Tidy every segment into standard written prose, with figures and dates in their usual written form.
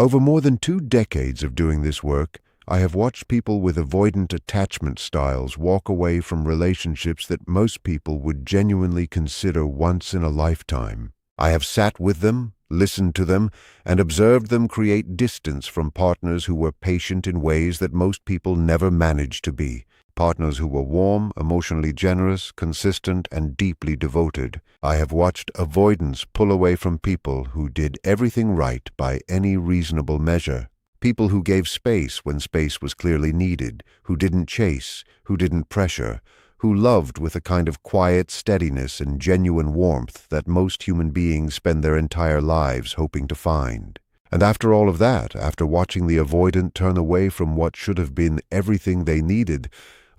Over more than 2 decades of doing this work, I have watched people with avoidant attachment styles walk away from relationships that most people would genuinely consider once in a lifetime. I have sat with them, listened to them, and observed them create distance from partners who were patient in ways that most people never managed to be. Partners who were warm, emotionally generous, consistent, and deeply devoted. I have watched avoidance pull away from people who did everything right by any reasonable measure. People who gave space when space was clearly needed, who didn't chase, who didn't pressure, who loved with a kind of quiet steadiness and genuine warmth that most human beings spend their entire lives hoping to find. And after all of that, after watching the avoidant turn away from what should have been everything they needed,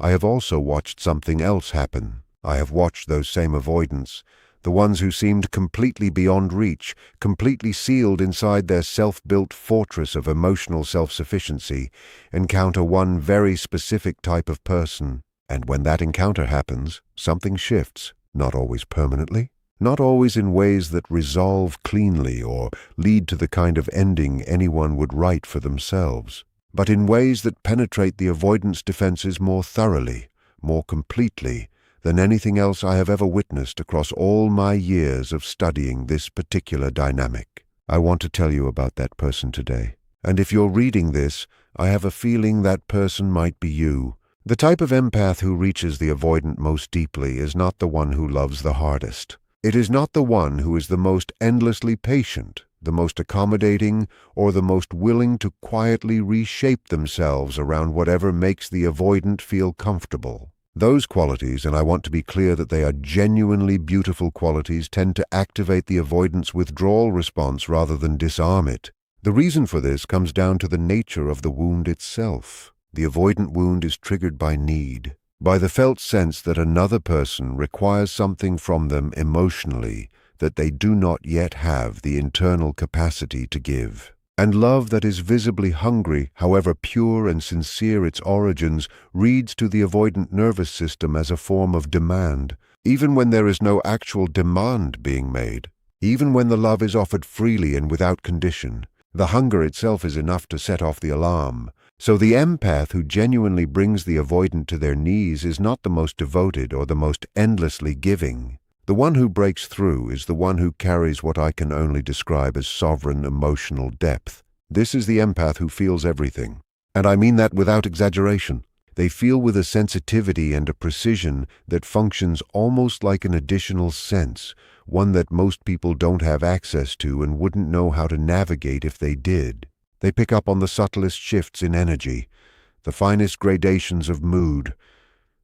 I have also watched something else happen. I have watched those same avoidants, the ones who seemed completely beyond reach, completely sealed inside their self-built fortress of emotional self-sufficiency, encounter one very specific type of person. And when that encounter happens, something shifts, not always permanently, not always in ways that resolve cleanly or lead to the kind of ending anyone would write for themselves, but in ways that penetrate the avoidance defenses more thoroughly, more completely, than anything else I have ever witnessed across all my years of studying this particular dynamic. I want to tell you about that person today. And if you're reading this, I have a feeling that person might be you. The type of empath who reaches the avoidant most deeply is not the one who loves the hardest. It is not the one who is the most endlessly patient, the most accommodating, or the most willing to quietly reshape themselves around whatever makes the avoidant feel comfortable. Those qualities, and I want to be clear that they are genuinely beautiful qualities, tend to activate the avoidance withdrawal response rather than disarm it. The reason for this comes down to the nature of the wound itself. The avoidant wound is triggered by need, by the felt sense that another person requires something from them emotionally that they do not yet have the internal capacity to give. And love that is visibly hungry, however pure and sincere its origins, reads to the avoidant nervous system as a form of demand, even when there is no actual demand being made, even when the love is offered freely and without condition. The hunger itself is enough to set off the alarm. So the empath who genuinely brings the avoidant to their knees is not the most devoted or the most endlessly giving. The one who breaks through is the one who carries what I can only describe as sovereign emotional depth. This is the empath who feels everything. And I mean that without exaggeration. They feel with a sensitivity and a precision that functions almost like an additional sense, one that most people don't have access to and wouldn't know how to navigate if they did. They pick up on the subtlest shifts in energy, the finest gradations of mood,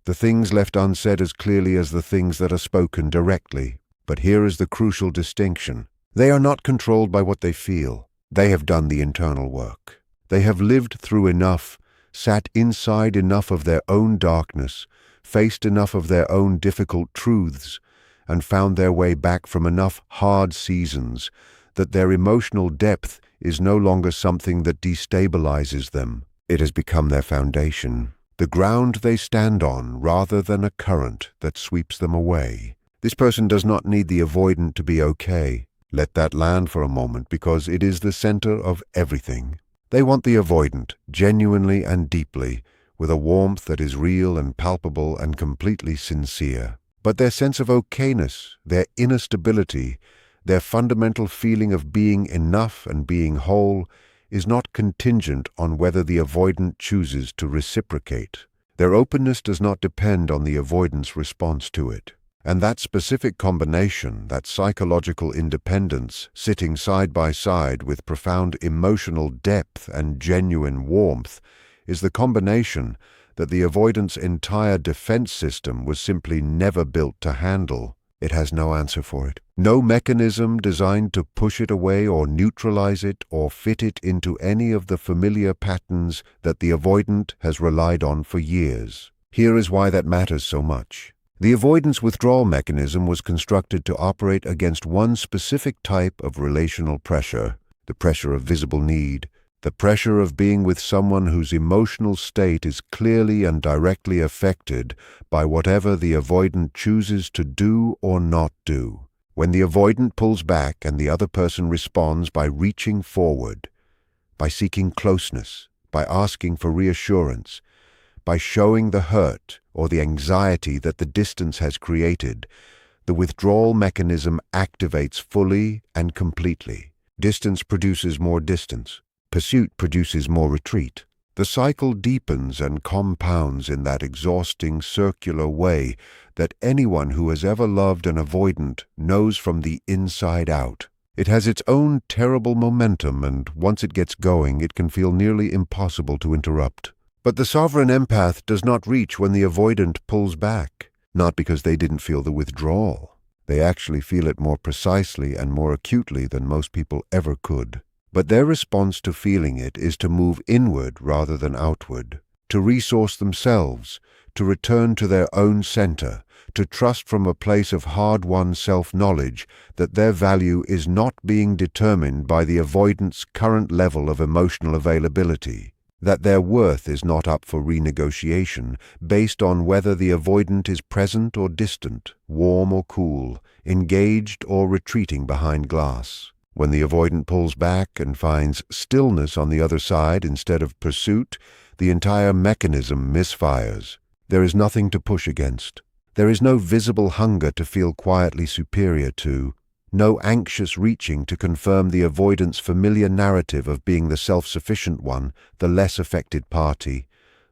the things left unsaid as clearly as the things that are spoken directly. But here is the crucial distinction. They are not controlled by what they feel. They have done the internal work. They have lived through enough, sat inside enough of their own darkness, faced enough of their own difficult truths, and found their way back from enough hard seasons that their emotional depth is no longer something that destabilizes them. It has become their foundation, the ground they stand on rather than a current that sweeps them away. This person does not need the avoidant to be okay. Let that land for a moment, because it is the center of everything. They want the avoidant, genuinely and deeply, with a warmth that is real and palpable and completely sincere. But their sense of okayness, their inner stability, their fundamental feeling of being enough and being whole is not contingent on whether the avoidant chooses to reciprocate. Their openness does not depend on the avoidant's response to it. And that specific combination, that psychological independence, sitting side by side with profound emotional depth and genuine warmth, is the combination that the avoidant's entire defense system was simply never built to handle. It has no answer for it. No mechanism designed to push it away or neutralize it or fit it into any of the familiar patterns that the avoidant has relied on for years. Here is why that matters so much. The avoidance withdrawal mechanism was constructed to operate against one specific type of relational pressure, the pressure of visible need, the pressure of being with someone whose emotional state is clearly and directly affected by whatever the avoidant chooses to do or not do. When the avoidant pulls back and the other person responds by reaching forward, by seeking closeness, by asking for reassurance, by showing the hurt or the anxiety that the distance has created. The withdrawal mechanism activates fully and completely. Distance produces more distance. Pursuit produces more retreat. The cycle deepens and compounds in that exhausting circular way that anyone who has ever loved an avoidant knows from the inside out. It has its own terrible momentum, and once it gets going, it can feel nearly impossible to interrupt. But the sovereign empath does not reach when the avoidant pulls back, not because they didn't feel the withdrawal. They actually feel it more precisely and more acutely than most people ever could. But their response to feeling it is to move inward rather than outward, to resource themselves, to return to their own center, to trust from a place of hard-won self-knowledge that their value is not being determined by the avoidant's current level of emotional availability, that their worth is not up for renegotiation based on whether the avoidant is present or distant, warm or cool, engaged or retreating behind glass. When the avoidant pulls back and finds stillness on the other side instead of pursuit, the entire mechanism misfires. There is nothing to push against. There is no visible hunger to feel quietly superior to, no anxious reaching to confirm the avoidant's familiar narrative of being the self-sufficient one, the less affected party,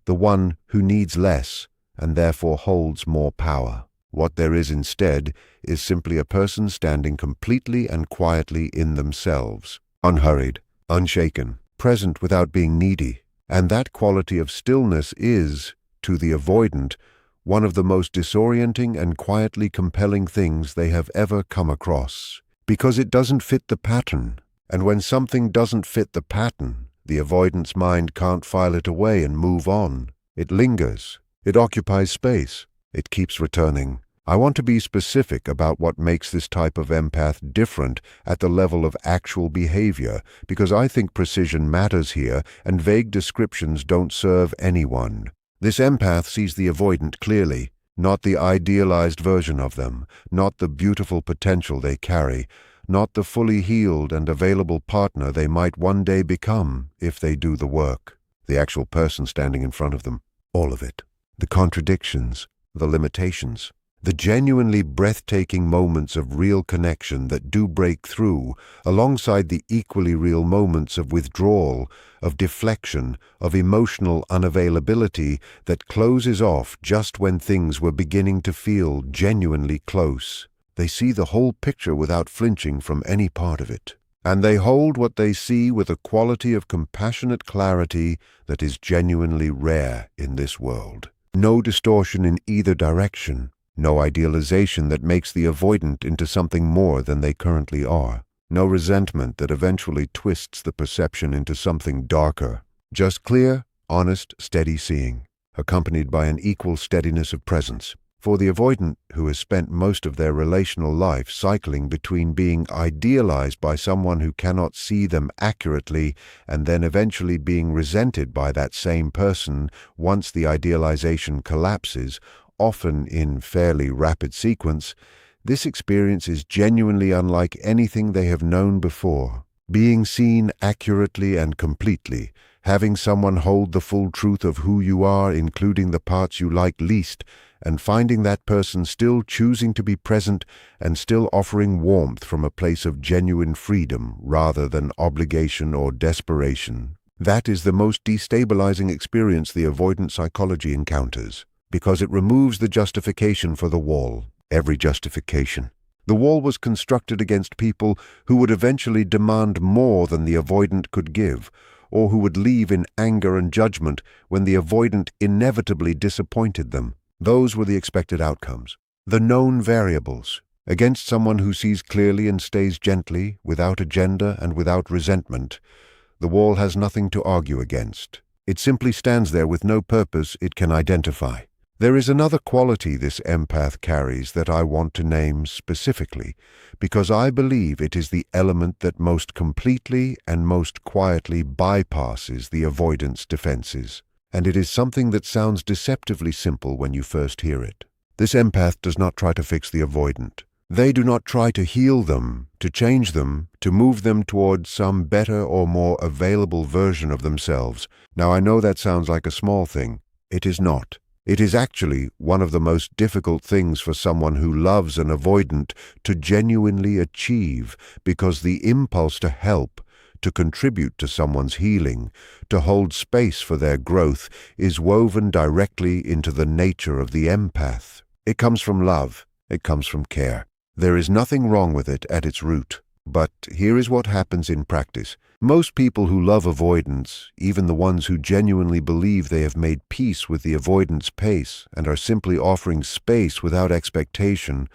the one who needs less and therefore holds more power. What there is instead is simply a person standing completely and quietly in themselves, unhurried, unshaken, present without being needy. And that quality of stillness is, to the avoidant, one of the most disorienting and quietly compelling things they have ever come across, because it doesn't fit the pattern. And when something doesn't fit the pattern, the avoidant's mind can't file it away and move on. It lingers. It occupies space. It keeps returning. I want to be specific about what makes this type of empath different at the level of actual behavior, because I think precision matters here and vague descriptions don't serve anyone. This empath sees the avoidant clearly, not the idealized version of them, not the beautiful potential they carry, not the fully healed and available partner they might one day become if they do the work. The actual person standing in front of them. All of it. The contradictions, the limitations, the genuinely breathtaking moments of real connection that do break through, alongside the equally real moments of withdrawal, of deflection, of emotional unavailability that closes off just when things were beginning to feel genuinely close. They see the whole picture without flinching from any part of it. And they hold what they see with a quality of compassionate clarity that is genuinely rare in this world. No distortion in either direction. No idealization that makes the avoidant into something more than they currently are. No resentment that eventually twists the perception into something darker. Just clear, honest, steady seeing, accompanied by an equal steadiness of presence. For the avoidant, who has spent most of their relational life cycling between being idealized by someone who cannot see them accurately and then eventually being resented by that same person once the idealization collapses, often in fairly rapid sequence, this experience is genuinely unlike anything they have known before. Being seen accurately and completely, having someone hold the full truth of who you are, including the parts you like least, and finding that person still choosing to be present and still offering warmth from a place of genuine freedom rather than obligation or desperation. That is the most destabilizing experience the avoidant psychology encounters, because it removes the justification for the wall, every justification. The wall was constructed against people who would eventually demand more than the avoidant could give, or who would leave in anger and judgment when the avoidant inevitably disappointed them. Those were the expected outcomes, the known variables, against someone who sees clearly and stays gently, without agenda and without resentment. The wall has nothing to argue against. It simply stands there with no purpose it can identify. There is another quality this empath carries that I want to name specifically, because I believe it is the element that most completely and most quietly bypasses the avoidance defenses. And it is something that sounds deceptively simple when you first hear it. This empath does not try to fix the avoidant. They do not try to heal them, to change them, to move them towards some better or more available version of themselves. Now, I know that sounds like a small thing. It is not. It is actually one of the most difficult things for someone who loves an avoidant to genuinely achieve, because the impulse to help, to contribute to someone's healing, to hold space for their growth, is woven directly into the nature of the empath. It comes from love. It comes from care. There is nothing wrong with it at its root. But here is what happens in practice. Most people who love avoidance, even the ones who genuinely believe they have made peace with the avoidance pace and are simply offering space without expectation,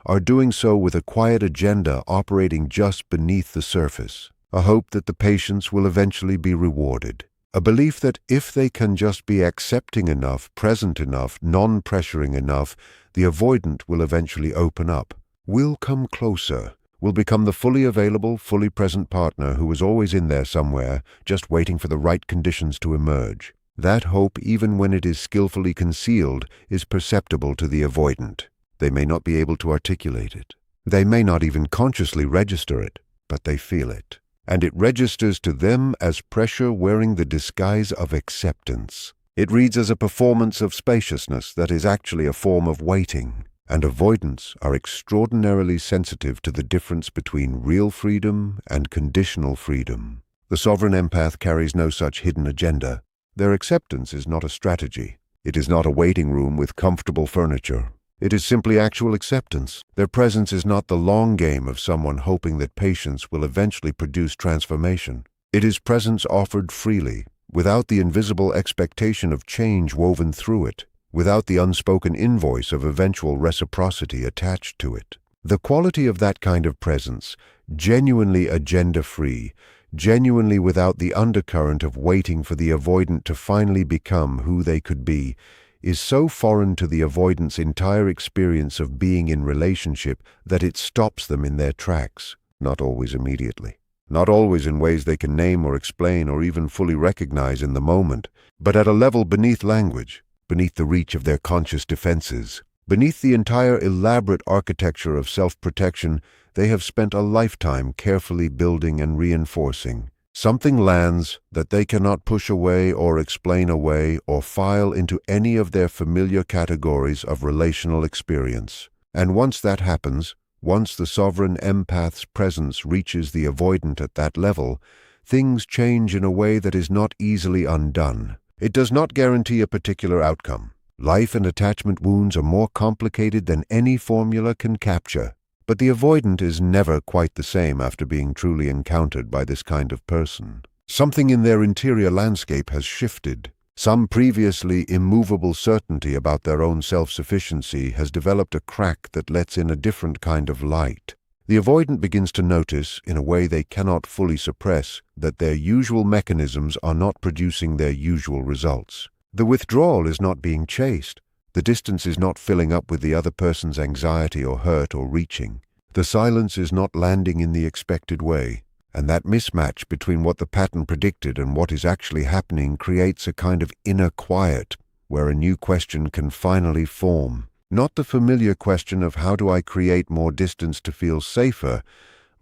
are doing so with a quiet agenda operating just beneath the surface. A hope that the patients will eventually be rewarded. A belief that if they can just be accepting enough, present enough, non-pressuring enough, the avoidant will eventually open up, will come closer, will become the fully available, fully present partner who is always in there somewhere, just waiting for the right conditions to emerge. That hope, even when it is skillfully concealed, is perceptible to the avoidant. They may not be able to articulate it. They may not even consciously register it, but they feel it. And it registers to them as pressure wearing the disguise of acceptance. It reads as a performance of spaciousness that is actually a form of waiting. And avoidants are extraordinarily sensitive to the difference between real freedom and conditional freedom. The sovereign empath carries no such hidden agenda. Their acceptance is not a strategy. It is not a waiting room with comfortable furniture. It is simply actual acceptance. Their presence is not the long game of someone hoping that patience will eventually produce transformation. It is presence offered freely, without the invisible expectation of change woven through it, without the unspoken invoice of eventual reciprocity attached to it. The quality of that kind of presence, genuinely agenda-free, genuinely without the undercurrent of waiting for the avoidant to finally become who they could be, is so foreign to the avoidant's entire experience of being in relationship that it stops them in their tracks, not always immediately. Not always in ways they can name or explain or even fully recognize in the moment, but at a level beneath language, beneath the reach of their conscious defenses. Beneath the entire elaborate architecture of self-protection they have spent a lifetime carefully building and reinforcing. Something lands that they cannot push away or explain away or file into any of their familiar categories of relational experience. And once that happens, once the sovereign empath's presence reaches the avoidant at that level, things change in a way that is not easily undone. It does not guarantee a particular outcome. Life and attachment wounds are more complicated than any formula can capture. But the avoidant is never quite the same after being truly encountered by this kind of person. Something in their interior landscape has shifted. Some previously immovable certainty about their own self-sufficiency has developed a crack that lets in a different kind of light. The avoidant begins to notice, in a way they cannot fully suppress, that their usual mechanisms are not producing their usual results. The withdrawal is not being chased. The distance is not filling up with the other person's anxiety or hurt or reaching. The silence is not landing in the expected way. And that mismatch between what the pattern predicted and what is actually happening creates a kind of inner quiet where a new question can finally form. Not the familiar question of how do I create more distance to feel safer,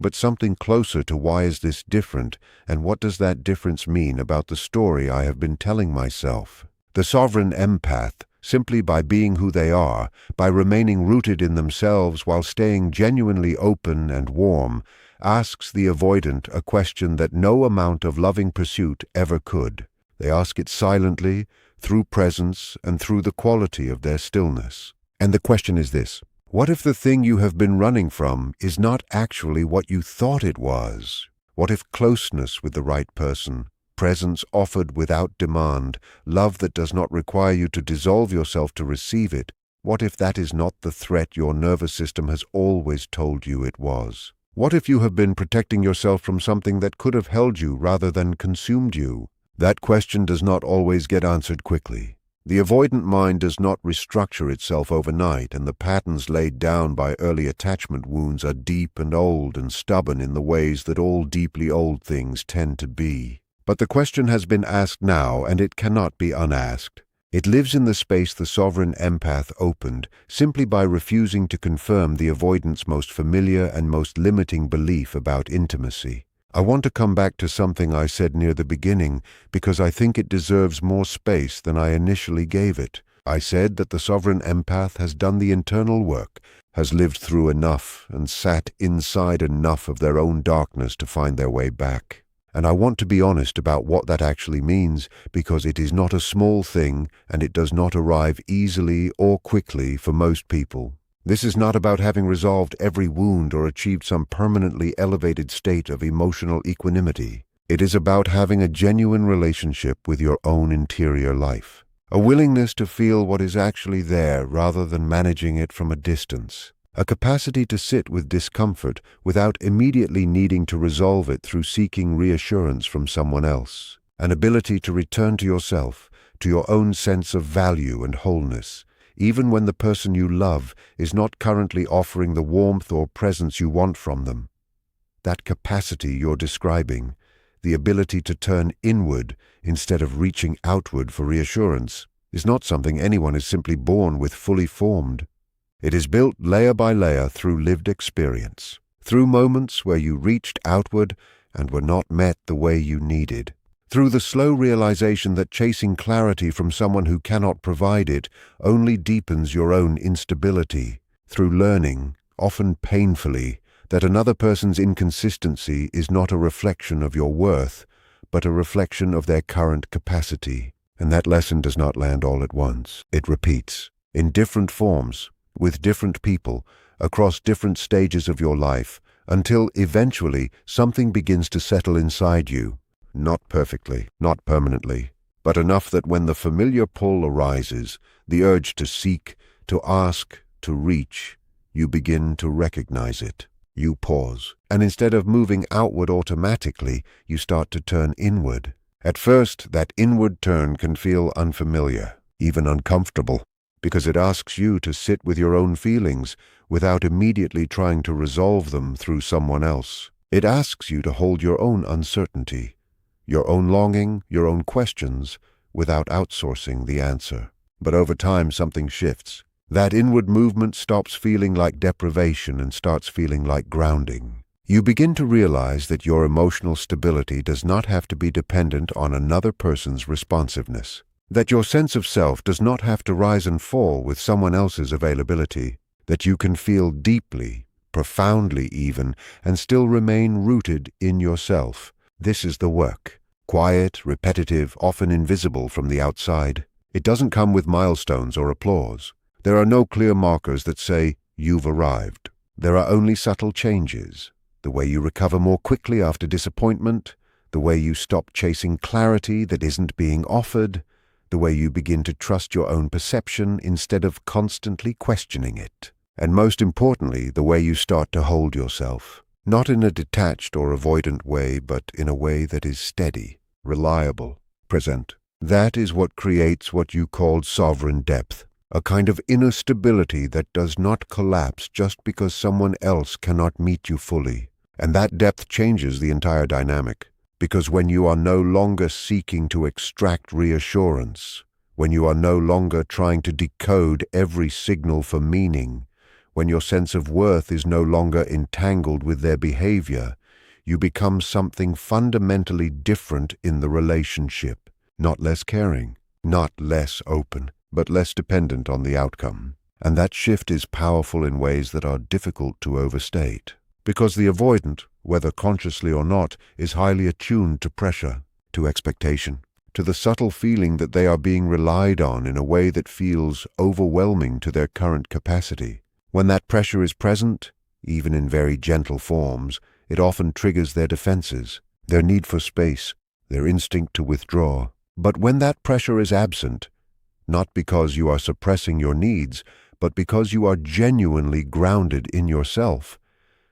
but something closer to why is this different and what does that difference mean about the story I have been telling myself. The sovereign empath, simply by being who they are, by remaining rooted in themselves while staying genuinely open and warm, asks the avoidant a question that no amount of loving pursuit ever could. They ask it silently, through presence, and through the quality of their stillness. And the question is this: what if the thing you have been running from is not actually what you thought it was? What if closeness with the right person, presence offered without demand, love that does not require you to dissolve yourself to receive it, what if that is not the threat your nervous system has always told you it was? What if you have been protecting yourself from something that could have held you rather than consumed you? That question does not always get answered quickly. The avoidant mind does not restructure itself overnight, and the patterns laid down by early attachment wounds are deep and old and stubborn in the ways that all deeply old things tend to be. But the question has been asked now, and it cannot be unasked. It lives in the space the sovereign empath opened simply by refusing to confirm the avoidant's most familiar and most limiting belief about intimacy. I want to come back to something I said near the beginning because I think it deserves more space than I initially gave it. I said that the sovereign empath has done the internal work, has lived through enough and sat inside enough of their own darkness to find their way back. And I want to be honest about what that actually means, because it is not a small thing and it does not arrive easily or quickly for most people. This is not about having resolved every wound or achieved some permanently elevated state of emotional equanimity. It is about having a genuine relationship with your own interior life, a willingness to feel what is actually there rather than managing it from a distance. A capacity to sit with discomfort without immediately needing to resolve it through seeking reassurance from someone else. An ability to return to yourself, to your own sense of value and wholeness, even when the person you love is not currently offering the warmth or presence you want from them. That capacity you're describing, the ability to turn inward instead of reaching outward for reassurance, is not something anyone is simply born with fully formed. It is built layer by layer through lived experience, through moments where you reached outward and were not met the way you needed, through the slow realization that chasing clarity from someone who cannot provide it only deepens your own instability, through learning, often painfully, that another person's inconsistency is not a reflection of your worth, but a reflection of their current capacity. And that lesson does not land all at once. It repeats, in different forms, with different people, across different stages of your life, until eventually something begins to settle inside you. Not perfectly, not permanently, but enough that when the familiar pull arises, the urge to seek, to ask, to reach, you begin to recognize it. You pause, and instead of moving outward automatically, you start to turn inward. At first, that inward turn can feel unfamiliar, even uncomfortable, because it asks you to sit with your own feelings without immediately trying to resolve them through someone else. It asks you to hold your own uncertainty, your own longing, your own questions, without outsourcing the answer. But over time, something shifts. That inward movement stops feeling like deprivation and starts feeling like grounding. You begin to realize that your emotional stability does not have to be dependent on another person's responsiveness, that your sense of self does not have to rise and fall with someone else's availability, that you can feel deeply, profoundly even, and still remain rooted in yourself. This is the work. Quiet, repetitive, often invisible from the outside. It doesn't come with milestones or applause. There are no clear markers that say, you've arrived. There are only subtle changes. The way you recover more quickly after disappointment, the way you stop chasing clarity that isn't being offered, the way you begin to trust your own perception instead of constantly questioning it. And most importantly, the way you start to hold yourself, not in a detached or avoidant way, but in a way that is steady, reliable, present. That is what creates what you called sovereign depth, a kind of inner stability that does not collapse just because someone else cannot meet you fully. And that depth changes the entire dynamic, because when you are no longer seeking to extract reassurance, when you are no longer trying to decode every signal for meaning, when your sense of worth is no longer entangled with their behavior, you become something fundamentally different in the relationship, not less caring, not less open, but less dependent on the outcome. And that shift is powerful in ways that are difficult to overstate. Because the avoidant, whether consciously or not, is highly attuned to pressure, to expectation, to the subtle feeling that they are being relied on in a way that feels overwhelming to their current capacity. When that pressure is present, even in very gentle forms, it often triggers their defenses, their need for space, their instinct to withdraw. But when that pressure is absent, not because you are suppressing your needs, but because you are genuinely grounded in yourself,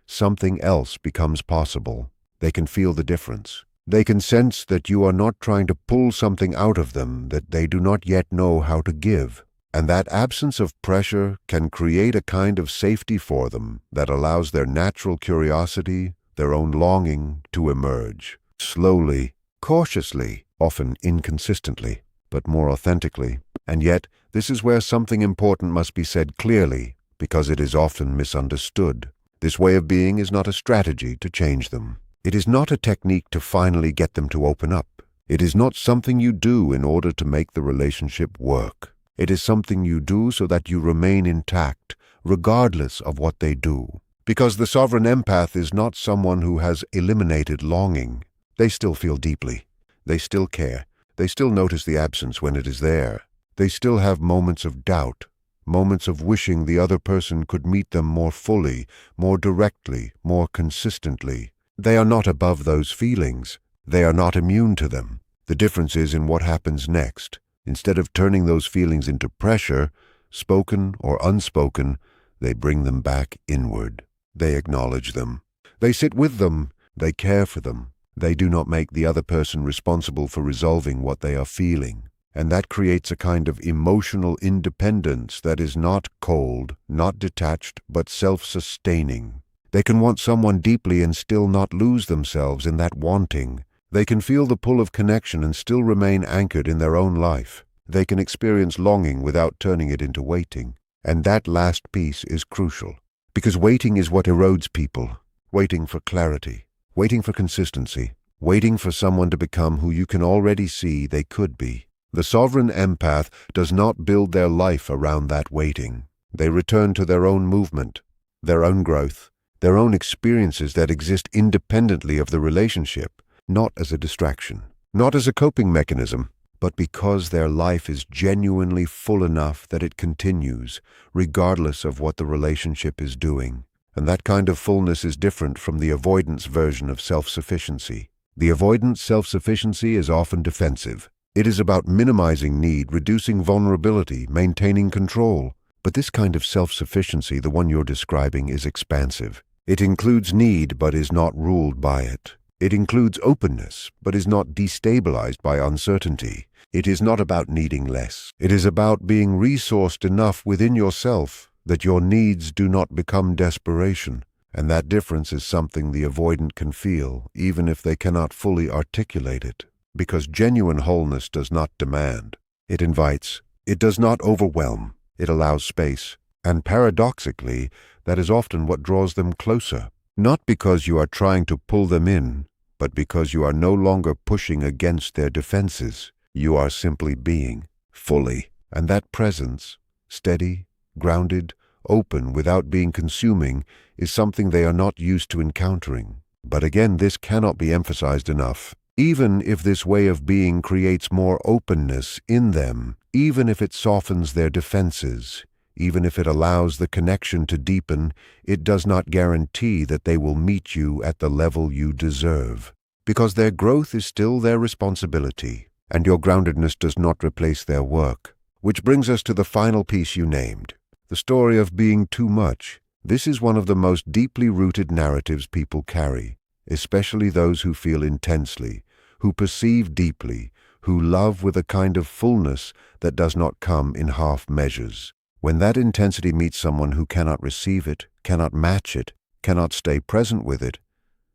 something else becomes possible. They can feel the difference. They can sense that you are not trying to pull something out of them that they do not yet know how to give. And that absence of pressure can create a kind of safety for them that allows their natural curiosity, their own longing, to emerge. Slowly, cautiously, often inconsistently. but more authentically. And yet, this is where something important must be said clearly, because it is often misunderstood. This way of being is not a strategy to change them. It is not a technique to finally get them to open up. It is not something you do in order to make the relationship work. It is something you do so that you remain intact, regardless of what they do. Because the sovereign empath is not someone who has eliminated longing. They still feel deeply. They still care. They still notice the absence when it is there. They still have moments of doubt, moments of wishing the other person could meet them more fully, more directly, more consistently. They are not above those feelings. They are not immune to them. The difference is in what happens next. Instead of turning those feelings into pressure, spoken or unspoken, they bring them back inward. They acknowledge them. They sit with them. They care for them. They do not make the other person responsible for resolving what they are feeling. And that creates a kind of emotional independence that is not cold, not detached, but self-sustaining. They can want someone deeply and still not lose themselves in that wanting. They can feel the pull of connection and still remain anchored in their own life. They can experience longing without turning it into waiting. And that last piece is crucial. Because waiting is what erodes people. Waiting for clarity. Waiting for consistency. Waiting for someone to become who you can already see they could be. The sovereign empath does not build their life around that waiting. They return to their own movement, their own growth, their own experiences that exist independently of the relationship, not as a distraction, not as a coping mechanism, but because their life is genuinely full enough that it continues, regardless of what the relationship is doing. And that kind of fullness is different from the avoidance version of self-sufficiency. The avoidant self-sufficiency is often defensive. It is about minimizing need, reducing vulnerability, maintaining control. But this kind of self-sufficiency, the one you're describing, is expansive. It includes need, but is not ruled by it. It includes openness, but is not destabilized by uncertainty. It is not about needing less. It is about being resourced enough within yourself that your needs do not become desperation. And that difference is something the avoidant can feel, even if they cannot fully articulate it. Because genuine wholeness does not demand. It invites. It does not overwhelm. It allows space. And paradoxically, that is often what draws them closer. Not because you are trying to pull them in, but because you are no longer pushing against their defenses. You are simply being, fully. And that presence, steady, grounded, open without being consuming, is something they are not used to encountering. But again, this cannot be emphasized enough. Even if this way of being creates more openness in them, even if it softens their defenses, even if it allows the connection to deepen, it does not guarantee that they will meet you at the level you deserve. Because their growth is still their responsibility, and your groundedness does not replace their work. Which brings us to the final piece you named, the story of being too much. This is one of the most deeply rooted narratives people carry, especially those who feel intensely, who perceive deeply, who love with a kind of fullness that does not come in half measures. When that intensity meets someone who cannot receive it, cannot match it, cannot stay present with it,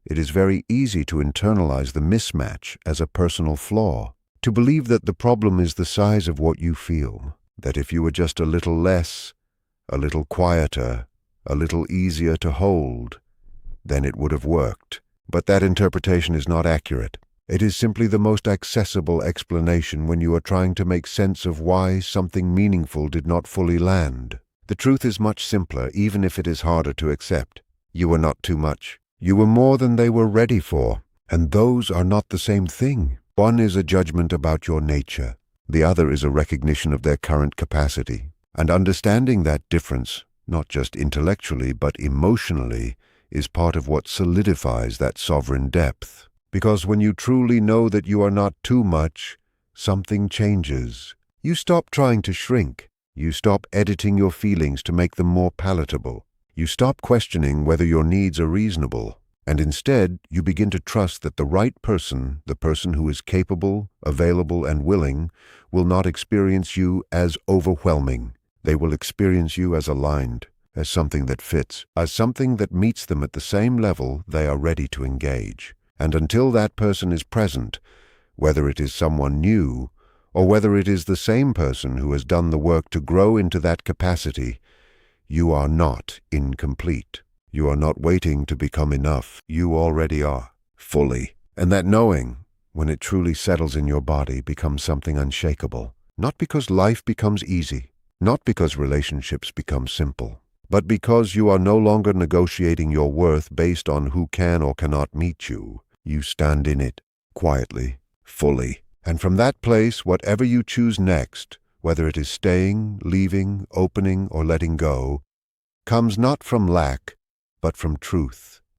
it is very easy to internalize the mismatch as a personal flaw, to believe that the problem is the size of what you feel, that if you were just a little less, a little quieter, a little easier to hold, then it would have worked. But that interpretation is not accurate. It is simply the most accessible explanation when you are trying to make sense of why something meaningful did not fully land. The truth is much simpler, even if it is harder to accept. You were not too much. You were more than they were ready for. And those are not the same thing. One is a judgment about your nature. The other is a recognition of their current capacity. And understanding that difference, not just intellectually but emotionally, is part of what solidifies that sovereign depth. Because when you truly know that you are not too much, something changes. You stop trying to shrink. You stop editing your feelings to make them more palatable. You stop questioning whether your needs are reasonable. And instead, you begin to trust that the right person, the person who is capable, available, and willing, will not experience you as overwhelming. They will experience you as aligned, as something that fits, as something that meets them at the same level they are ready to engage. And until that person is present, whether it is someone new or whether it is the same person who has done the work to grow into that capacity, you are not incomplete. You are not waiting to become enough. You already are, fully. And that knowing, when it truly settles in your body, becomes something unshakable. Not because life becomes easy, not because relationships become simple, but because you are no longer negotiating your worth based on who can or cannot meet you. You stand in it, quietly, fully. And from that place, whatever you choose next, whether it is staying, leaving, opening, or letting go, comes not from lack, but from truth.